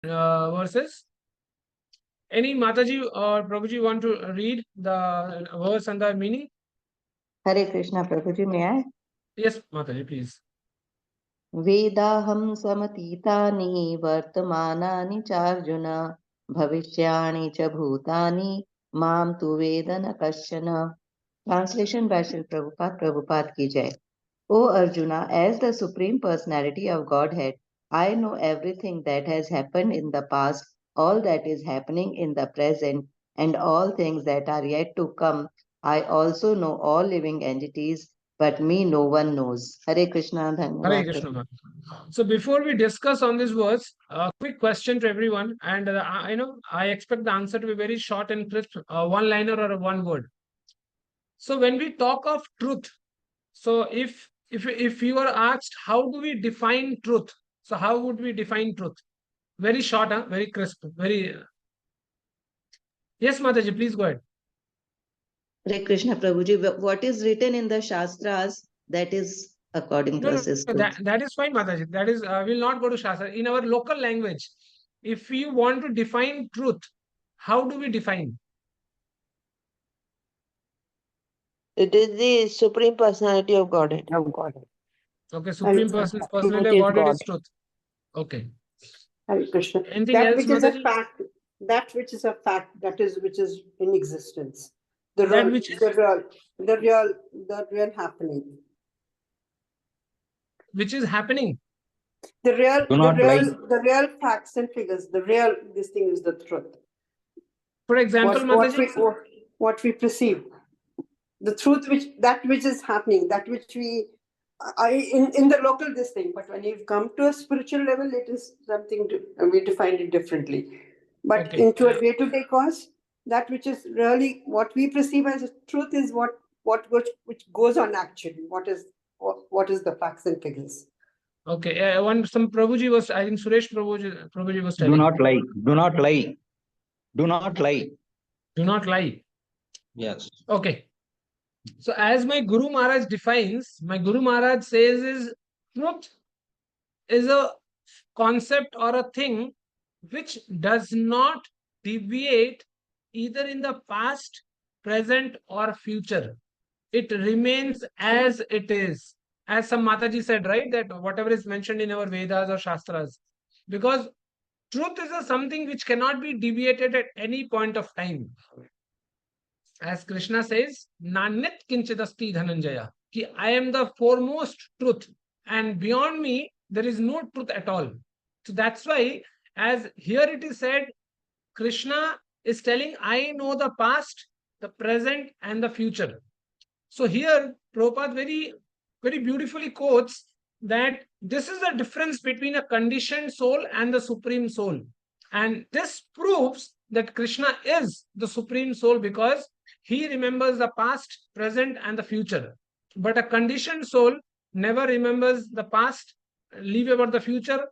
verses. Any Mataji or Prabhuji want to read the verse and the meaning? Hare Krishna, Prabhuji, may I? Yes, Mataji, please. Vedaham samatitani vartamanani charjuna bhavishyani cha bhutani mam tu vedana kashana. Translation by Srila Prabhupada, Prabhupada ki jai. O Arjuna, as the Supreme Personality of Godhead, I know everything that has happened in the past, all that is happening in the present, and all things that are yet to come. I also know all living entities, but me no one knows. Hare Krishna, Hare Dhanyavad. Krishna. So before we discuss on this verse, a quick question to everyone, and I expect the answer to be very short and crisp, one liner or a one word. So when we talk of truth, so if you are asked how do we define truth, so how would we define truth? Very short, very crisp, very. Yes, Mataji, please go ahead. Hare Krishna, Prabhuji. What is written in the Shastras, that is according to us is truth. That is fine, Mataji. That is, we'll not go to Shastra. In our local language, if you want to define truth, how do we define? It is the Supreme Personality of Godhead. Okay, Supreme Personality of Godhead is truth. Okay. Hare Krishna. Anything That else, which is a Mataji? fact, that which is a fact, that is which is in existence. The That real, which is- the real happening. Which is happening. The real, Do not lie. the real facts and figures. The real, this thing is the truth. For example, Mataji, What we perceive, the truth, that which is happening, that which we, in the local this thing. But when you come to a spiritual level, it is something we define it differently. But okay. into a day-to-day cause, that which is really what we perceive as truth is which goes on actually. What is the facts and figures? Okay, some Prabhuji was, I think Suresh Prabhuji was telling. Do not lie. Do not lie. Do not lie. Do not lie. Yes. Okay. So as my Guru Maharaj defines, my Guru Maharaj says is truth is a concept or a thing which does not deviate either in the past, present or future. It remains as it is. As some Mataji said, right, that whatever is mentioned in our Vedas or Shastras, because truth is something which cannot be deviated at any point of time. As Krishna says, Nanit kinchidasti dhananjaya, ki I am the foremost truth, and beyond me there is no truth at all. So that's why, as here it is said, Krishna is telling, I know the past, the present, and the future. So here, Prabhupada very, very beautifully quotes that this is the difference between a conditioned soul and the supreme soul. And this proves that Krishna is the supreme soul because he remembers the past, present, and the future. But a conditioned soul never remembers the past, leave about the future,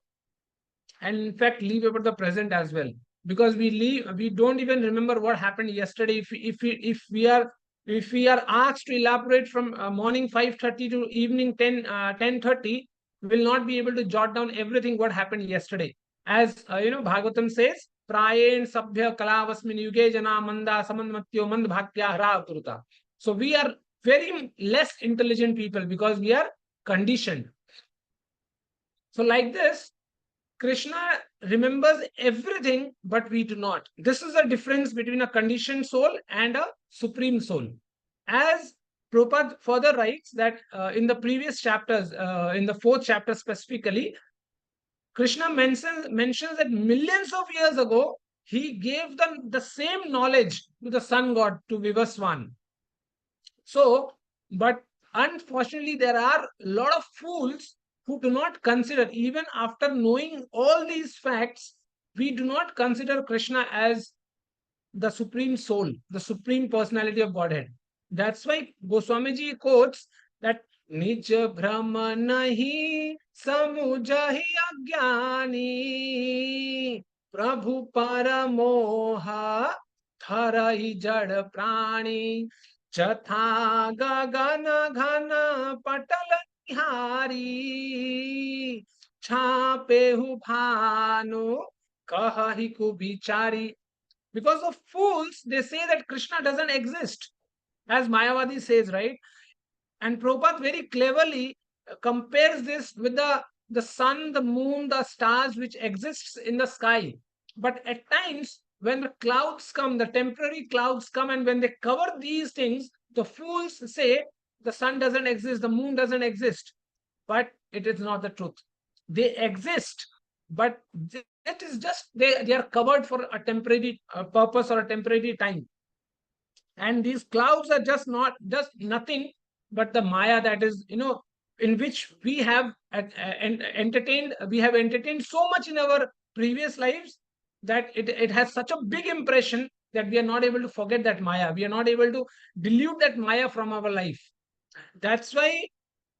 and in fact, leave about the present as well. Because we don't even remember what happened yesterday. If we are asked to elaborate from morning 5:30 to evening 10:30, we will not be able to jot down everything what happened yesterday. As Bhagavatam says, Prayen Sabhya Kalavasmin Yuge Jana Manda Samandmatyo Mand Bhaktya Hara Turuta. So we are very less intelligent people because we are conditioned. So like this, Krishna remembers everything, but we do not. This is the difference between a conditioned soul and a supreme soul. As Prabhupada further writes that in the previous chapters, in the 4th chapter specifically, Krishna mentions that millions of years ago, he gave them the same knowledge to the sun god, to Vivaswan. So, but unfortunately, there are a lot of fools who do not consider, even after knowing all these facts, we do not consider Krishna as the supreme soul, the supreme personality of Godhead. That's why Goswamiji quotes that Nij Brahma nahi samujahi agyani Prabhu paramoha tharai jad prani Chatha gagana ghana patal nihari Chapehu bhanu kahahi ko bichari. Because of fools, they say that Krishna doesn't exist, as Mayavadi says, right? And Prabhupada very cleverly compares this with the sun, the moon, the stars which exists in the sky. But at times, when the clouds come, the temporary clouds come, and when they cover these things, the fools say the sun doesn't exist, the moon doesn't exist. But it is not the truth. They exist, but it is just they are covered for a temporary purpose or a temporary time. And these clouds are just nothing but the Maya, that is, in which we have entertained so much in our previous lives, that it has such a big impression that we are not able to forget that Maya. We are not able to dilute that Maya from our life. That's why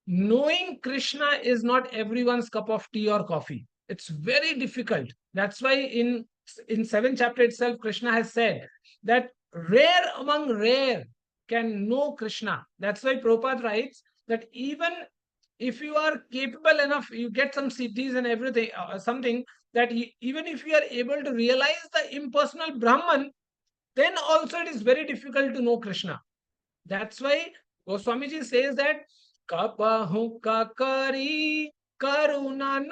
knowing Krishna is not everyone's cup of tea or coffee. It's very difficult. That's why in 7th chapter itself, Krishna has said that rare among rare can know Krishna. That's why Prabhupada writes that even if you are capable enough, you get some cities and everything, something that even if you are able to realize the impersonal Brahman, then also it is very difficult to know Krishna. That's why Goswamiji says that Kapahu kakari karuna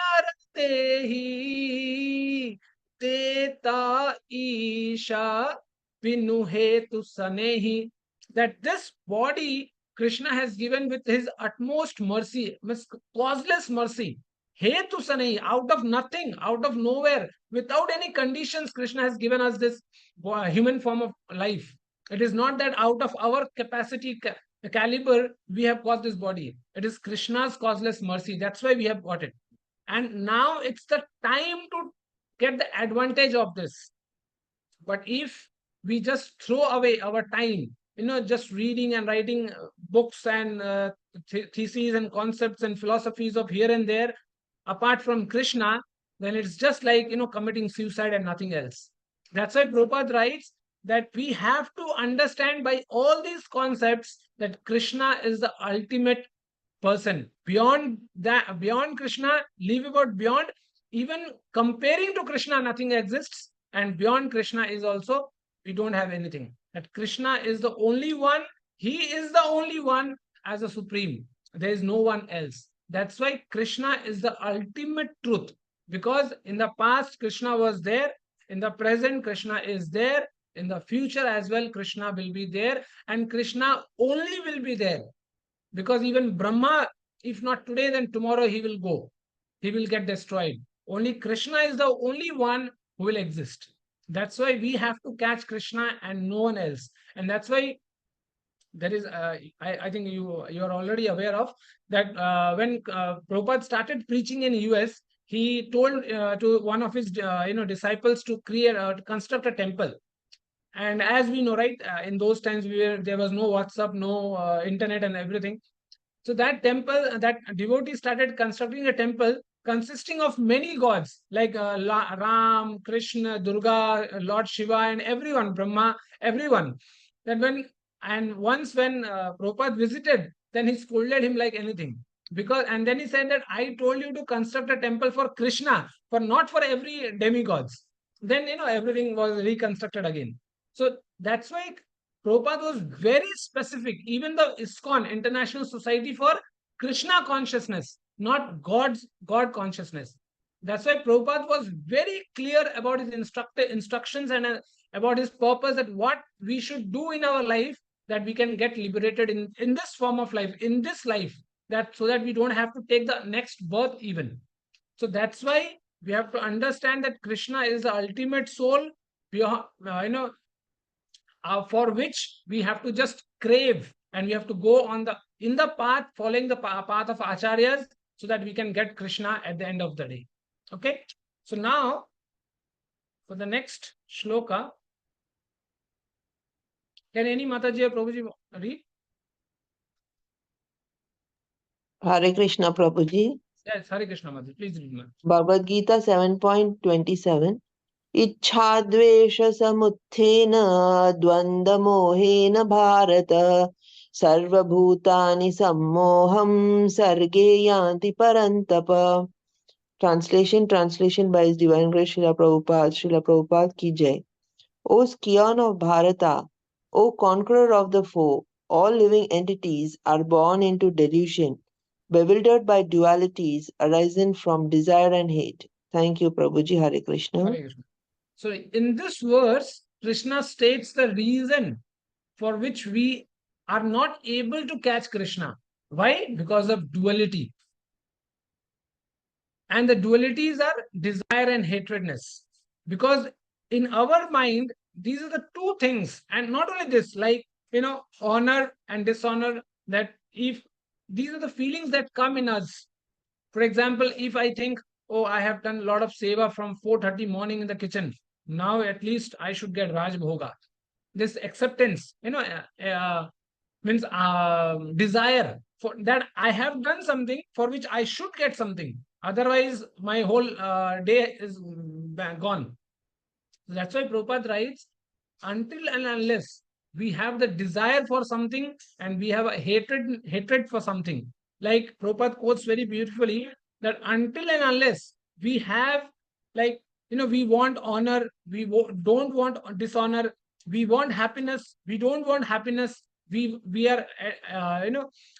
naratehi teta isha vinuhetu sanehi. That this body Krishna has given with his utmost mercy, causeless mercy. Hetu sanehi, out of nothing, out of nowhere, without any conditions, Krishna has given us this human form of life. It is not that out of our capacity, caliber, we have caused this body. It is Krishna's causeless mercy. That's why we have got it. And now it's the time to get the advantage of this. But if we just throw away our time, just reading and writing books and theses and concepts and philosophies of here and there, apart from Krishna, then it's just like, committing suicide and nothing else. That's why Prabhupada writes that we have to understand by all these concepts that Krishna is the ultimate person. Beyond that, beyond Krishna, leave about beyond, even comparing to Krishna, nothing exists. And beyond Krishna is also, we don't have anything. That Krishna is the only one. He is the only one as a supreme. There is no one else. That's why Krishna is the ultimate truth. Because in the past, Krishna was there. In the present, Krishna is there. In the future as well, Krishna will be there. And Krishna only will be there. Because even Brahma, if not today, then tomorrow he will go. He will get destroyed. Only Krishna is the only one who will exist. That's why we have to catch Krishna and no one else. And that's why there is, I think you are already aware of that when Prabhupada started preaching in US, he told to one of his disciples to construct a temple. And as we know, right, in those times there was no WhatsApp, no internet and everything. So that temple, that devotee started constructing a temple consisting of many gods like Ram, Krishna, Durga, Lord Shiva, and everyone, Brahma, everyone. Once when Prabhupada visited, then he scolded him like anything. And then he said that I told you to construct a temple for Krishna, not for every demigods. Then everything was reconstructed again. So that's why Prabhupada was very specific, even the ISKCON, International Society for Krishna Consciousness, not God consciousness. That's why Prabhupada was very clear about his instructions and about his purpose, that what we should do in our life, that we can get liberated in this form of life, in this life, so that we don't have to take the next birth even. So that's why we have to understand that Krishna is the ultimate soul, for which we have to just crave, and we have to go in the path, following the path of acharyas, so that we can get Krishna at the end of the day. Okay, so now for the next shloka, can any Mataji or Prabhuji read? Hare Krishna, Prabhuji. Yes, Hare Krishna, Mataji, please read. Bhagavad-gītā 7.27. इच्छाद्वेषसमुत्थेन द्वन्द्वमोहेन Bharat सर्वभूतानि सम्मोहं सर्गे यान्ति परन्तप. Translation by His Divine Grace Srila Prabhupada ki jai. O scion of Bharata, O conqueror of the foe, all living entities are born into delusion, bewildered by dualities arising from desire and hate. Thank you, Prabhuji. Hare Krishna. Hare Krishna. So in this verse, Krishna states the reason for which we are not able to catch Krishna. Why? Because of duality. And the dualities are desire and hatredness. Because in our mind, these are the two things. And not only this, like, honor and dishonor, that if these are the feelings that come in us. For example, if I think, oh, I have done a lot of seva from 4:30 morning in the kitchen. Now at least I should get Raj Bhoga. This acceptance, means desire for that I have done something for which I should get something. Otherwise, my whole day is gone. That's why Prabhupada writes, until and unless we have the desire for something and we have a hatred for something, like Prabhupada quotes very beautifully, that until and unless we have, like, we want honor, we don't want dishonor, we want happiness, we don't want happiness, we are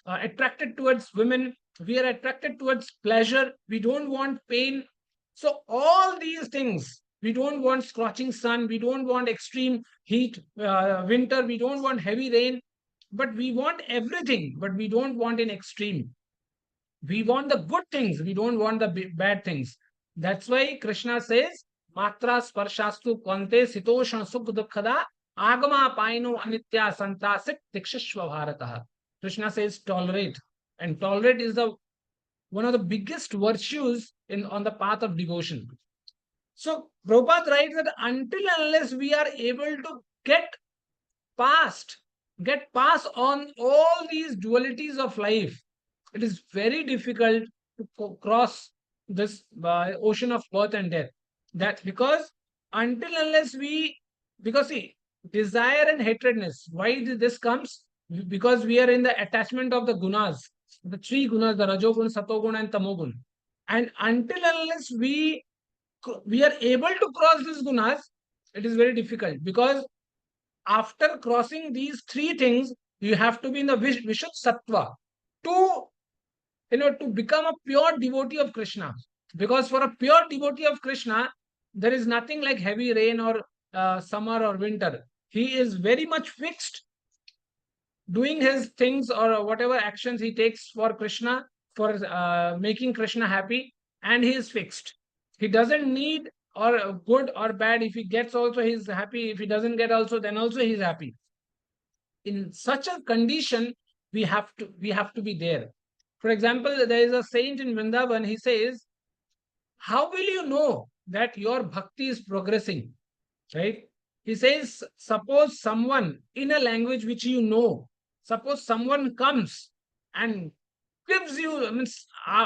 attracted towards women, we are attracted towards pleasure, we don't want pain. So all these things, we don't want scorching sun, we don't want extreme heat, winter, we don't want heavy rain, but we want everything, but we don't want in extreme. We want the good things, we don't want the bad things. That's why Krishna says, Matra sparshastu kvante sitoshna sukh dukkhada agama paino anitya santasit tikshashva bharataha. Krishna says tolerate. And tolerate is one of the biggest virtues on the path of devotion. So Prabhupada writes that until and unless we are able to get past on all these dualities of life, it is very difficult to cross this ocean of birth and death. That's because until unless because see, desire and hatredness, why this comes? Because we are in the attachment of the gunas, the three gunas, the rajogun, satogun and tamogun. And until unless we are able to cross these gunas, it is very difficult, because after crossing these three things, you have to be in the Vishuddha Sattva to become a pure devotee of Krishna. Because for a pure devotee of Krishna, there is nothing like heavy rain or summer or winter. He is very much fixed, doing his things or whatever actions he takes for Krishna, for making Krishna happy, and he is fixed. He doesn't need or good or bad. If he gets also, he's happy. If he doesn't get also, then also he's happy. In such a condition, we have to be there. For example, there is a saint in Vrindavan. He says, how will you know that your bhakti is progressing? Right? He says, suppose someone in a language which you know, suppose someone comes and gives you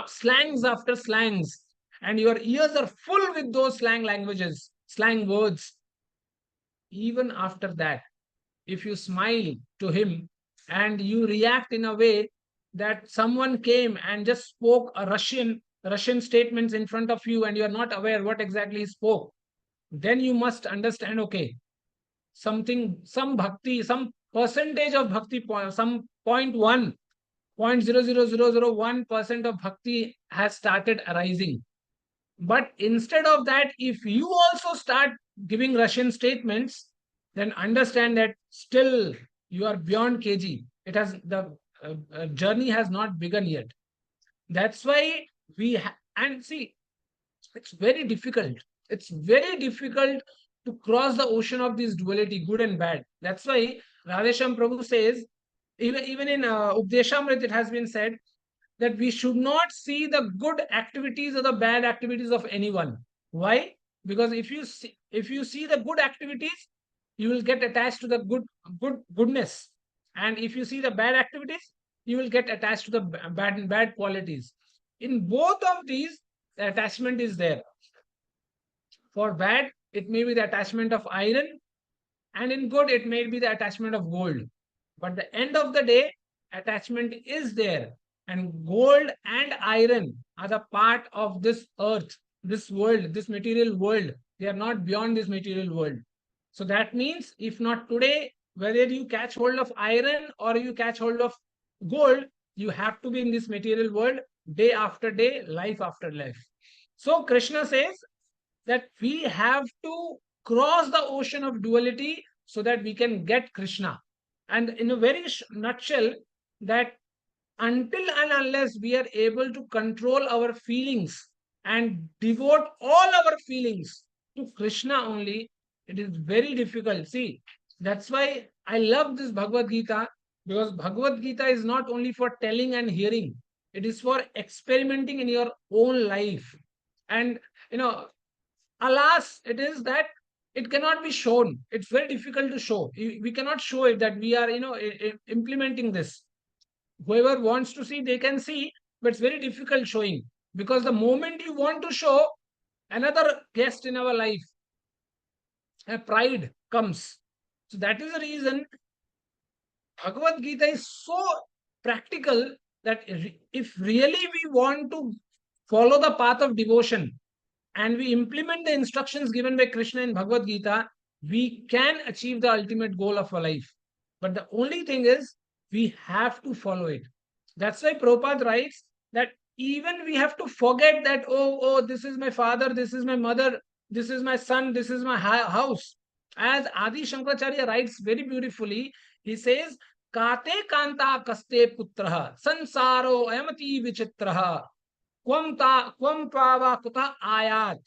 slangs after slangs, and your ears are full with those slang languages, slang words. Even after that, if you smile to him and you react in a way that someone came and just spoke a Russian statements in front of you and you are not aware what exactly he spoke, then you must understand, okay, some bhakti, some percentage of bhakti, some 0.00001% of bhakti has started arising. But instead of that, if you also start giving Russian statements, then understand that still you are beyond kg. The journey has not begun yet. That's why and see, it's very difficult. It's very difficult to cross the ocean of this duality, good and bad. That's why Radhesham Prabhu says, even in Updeshamrit, it has been said that we should not see the good activities or the bad activities of anyone. Why? Because if you see the good activities, you will get attached to the goodness. And if you see the bad activities, you will get attached to the bad qualities. In both of these, the attachment is there. For bad, it may be the attachment of iron, and in good, it may be the attachment of gold. But the end of the day, attachment is there. And gold and iron are the part of this earth, this world, this material world. They are not beyond this material world. So that means if not today, whether you catch hold of iron or you catch hold of gold, you have to be in this material world day after day, life after life. So Krishna says that we have to cross the ocean of duality so that we can get Krishna. And in a very nutshell, that until and unless we are able to control our feelings and devote all our feelings to Krishna only, it is very difficult. See, that's why I love this Bhagavad-gītā, because Bhagavad-gītā is not only for telling and hearing, it is for experimenting in your own life. And, alas, it is that it cannot be shown. It's very difficult to show. We cannot show it that we are, implementing this. Whoever wants to see, they can see, but it's very difficult showing, because the moment you want to show, another guest in our life, a pride comes. So that is the reason Bhagavad-gītā is so practical that if really we want to follow the path of devotion and we implement the instructions given by Krishna in Bhagavad-gītā, we can achieve the ultimate goal of our life. But the only thing is, we have to follow it. That's why Prabhupada writes that even we have to forget that, oh, this is my father, this is my mother, this is my son, this is my house. As Adi Shankaracharya writes very beautifully, he says, Kate kanta kaste putraha, sansaro ayamati vichitraha, kvam pava kuta ayat,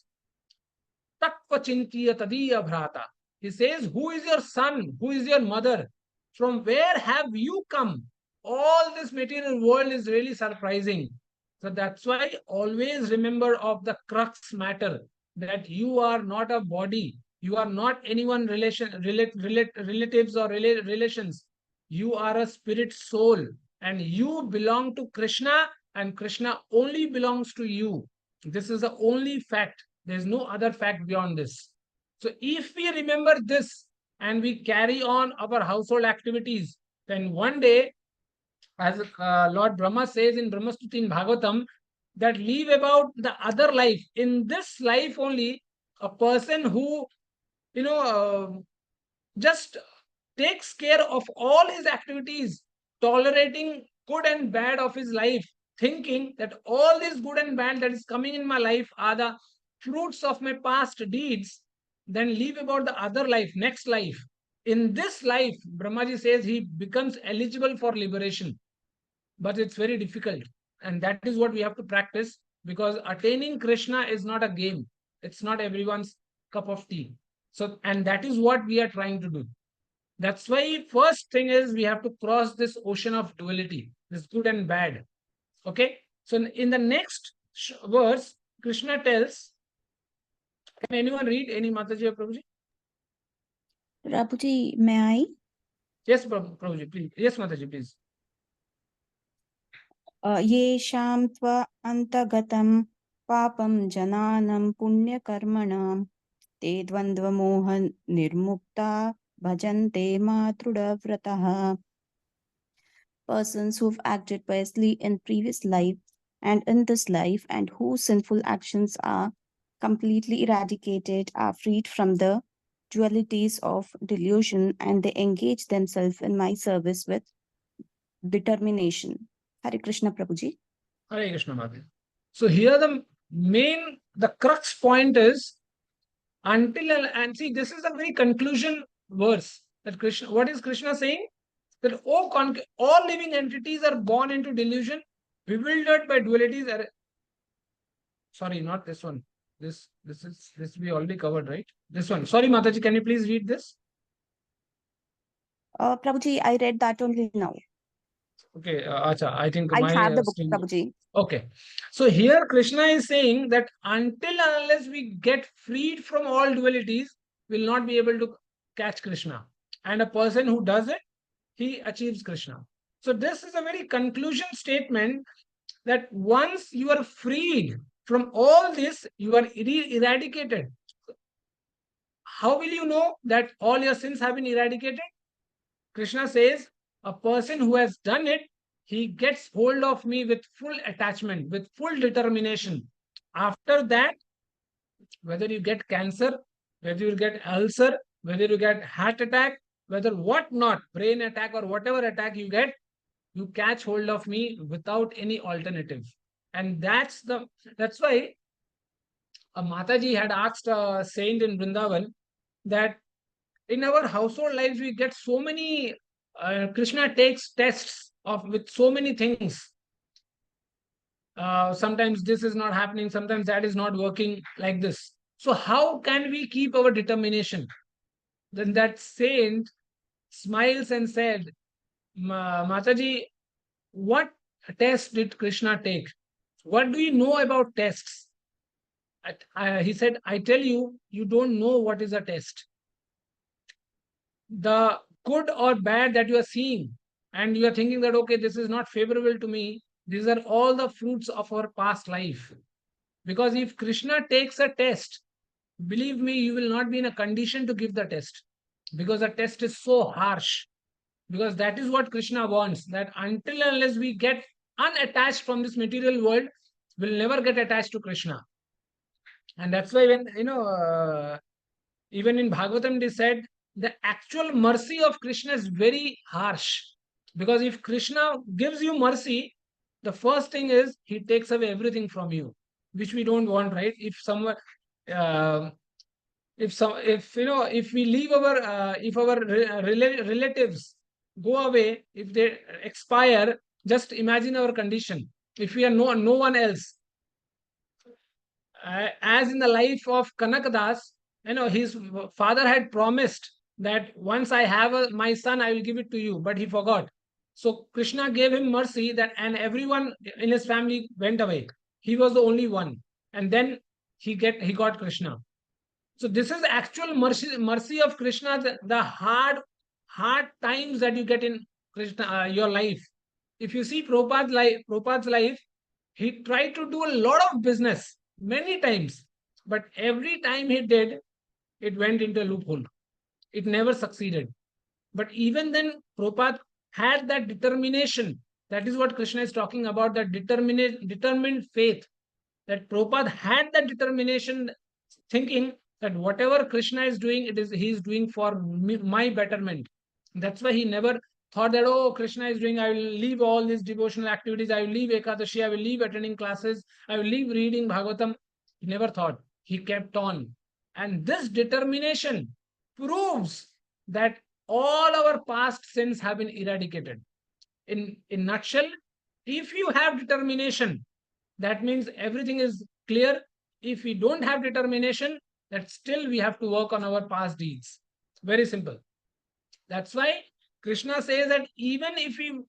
takva chintiya tadiya bhrata. He says, who is your son? Who is your mother? From where have you come? All this material world is really surprising. So that's why always remember of the crux matter, that you are not a body. You are not anyone relatives or relations. You are a spirit soul, and you belong to Krishna, and Krishna only belongs to you. This is the only fact. There is no other fact beyond this. So if we remember this and we carry on our household activities, then one day, as Lord Brahma says in Brahmastuti in Bhagavatam, that leave about the other life. In this life only, a person who, just takes care of all his activities, tolerating good and bad of his life, thinking that all this good and bad that is coming in my life are the fruits of my past deeds, then leave about the other life, next life. In this life, Brahmaji says he becomes eligible for liberation. But it's very difficult. And that is what we have to practice, because attaining Krishna is not a game. It's not everyone's cup of tea. So, and that is what we are trying to do. That's why first thing is we have to cross this ocean of duality, this good and bad. Okay. So in the next verse, Krishna tells, can anyone read? Any Mataji or Prabhuji? Prabhuji, may I? Yes, Prabhuji, please. Yes, Mataji, please. येषां त्वा अन्तगतं पापं जनानं पुण्यकर्मणां ते द्वन्द्वमोह निर्मुक्ता bhajante matrudavrataha. Persons who've acted piously in previous life and in this life, and whose sinful actions are completely eradicated, are freed from the dualities of delusion, and they engage themselves in my service with determination. Hare Krishna, Prabhuji. Hare Krishna, Mataji. So here the crux point is, until, and see, this is a very conclusion verse, that Krishna, what is Krishna saying? That all living entities are born into delusion, bewildered by dualities. Sorry, not this one. This we already covered, right? This one. Sorry, Mataji, can you please read this? Prabhuji, I read that only now. Okay, Acha, I think I have the book, Prabhuji. Okay. So here Krishna is saying that until and unless we get freed from all dualities, we'll not be able to catch Krishna. And a person who does it, he achieves Krishna. So this is a very conclusion statement, that once you are freed from all this, you are eradicated. How will you know that all your sins have been eradicated? Krishna says, a person who has done it, he gets hold of me with full attachment, with full determination. After that, whether you get cancer, whether you get ulcer, whether you get heart attack, whether what not, brain attack or whatever attack you get, you catch hold of me without any alternative. And that's why a Mataji had asked a saint in Vrindavan that in our household lives we get so many Krishna takes tests of with so many things. Sometimes this is not happening, sometimes that is not working like this. So how can we keep our determination? Then that saint smiles and said, Mataji, what test did Krishna take? What do you know about tests? He said, I tell you, you don't know what is a test. The good or bad that you are seeing, and you are thinking that, okay, this is not favorable to me, these are all the fruits of our past life. Because if Krishna takes a test, believe me, you will not be in a condition to give the test. Because the test is so harsh. Because that is what Krishna wants, that until and unless we get unattached from this material world, we'll never get attached to Krishna. And that's why when, even in Bhagavatam, they said the actual mercy of Krishna is very harsh. Because if Krishna gives you mercy, the first thing is he takes away everything from you, which we don't want, right? If someone, if we leave our, if our relatives go away, if they expire, just imagine our condition. If we are no one else. As in the life of Kanakadas, his father had promised that once I have my son, I will give it to you, but he forgot. So Krishna gave him mercy that, and everyone in his family went away. He was the only one, and then he got Krishna. So this is actual mercy of Krishna. The hard times that you get in Krishna, your life. If you see Prabhupada's life, he tried to do a lot of business many times, but every time he did, it went into a loophole. It never succeeded. But even then, Prabhupada had that determination. That is what Krishna is talking about, that determined faith. That Prabhupada had that determination, thinking that whatever Krishna is doing, he is doing for my betterment. That's why he never thought that, oh, Krishna is doing, I will leave all these devotional activities, I will leave Ekadashi, I will leave attending classes, I will leave reading Bhagavatam. He never thought. He kept on. And this determination proves that all our past sins have been eradicated. In nutshell, if you have determination, that means everything is clear. If we don't have determination, that still we have to work on our past deeds. Very simple. That's why Krishna says that even if you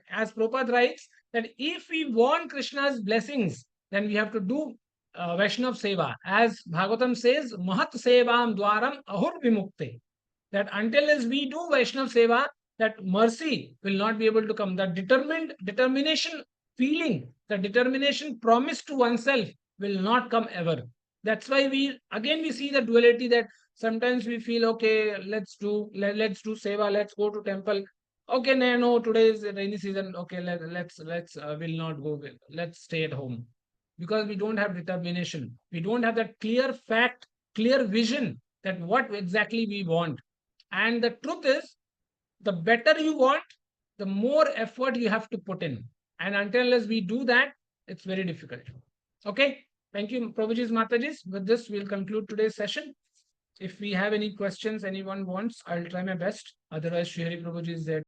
as Prabhupada writes, that if we want Krishna's blessings, then we have to do Vaishnav Seva. As Bhagavatam says, Mahat Sevam Dwaram Ahur Vimukte. That until as we do Vaishnav Seva, that mercy will not be able to come. The determination feeling, the determination promised to oneself will not come ever. That's why we see the duality, that sometimes we feel, okay, let's do seva, let's go to temple. Okay, no, today is rainy season. Okay, let's will not go. Let's stay at home, because we don't have determination. We don't have that clear fact, clear vision that what exactly we want. And the truth is, the better you want, the more effort you have to put in. And until we do that, it's very difficult. Okay. Thank you, Prabhuji's Matajis. With this, we'll conclude today's session. If we have any questions anyone wants, I'll try my best. Otherwise, Shri Hari Prabhuji is there.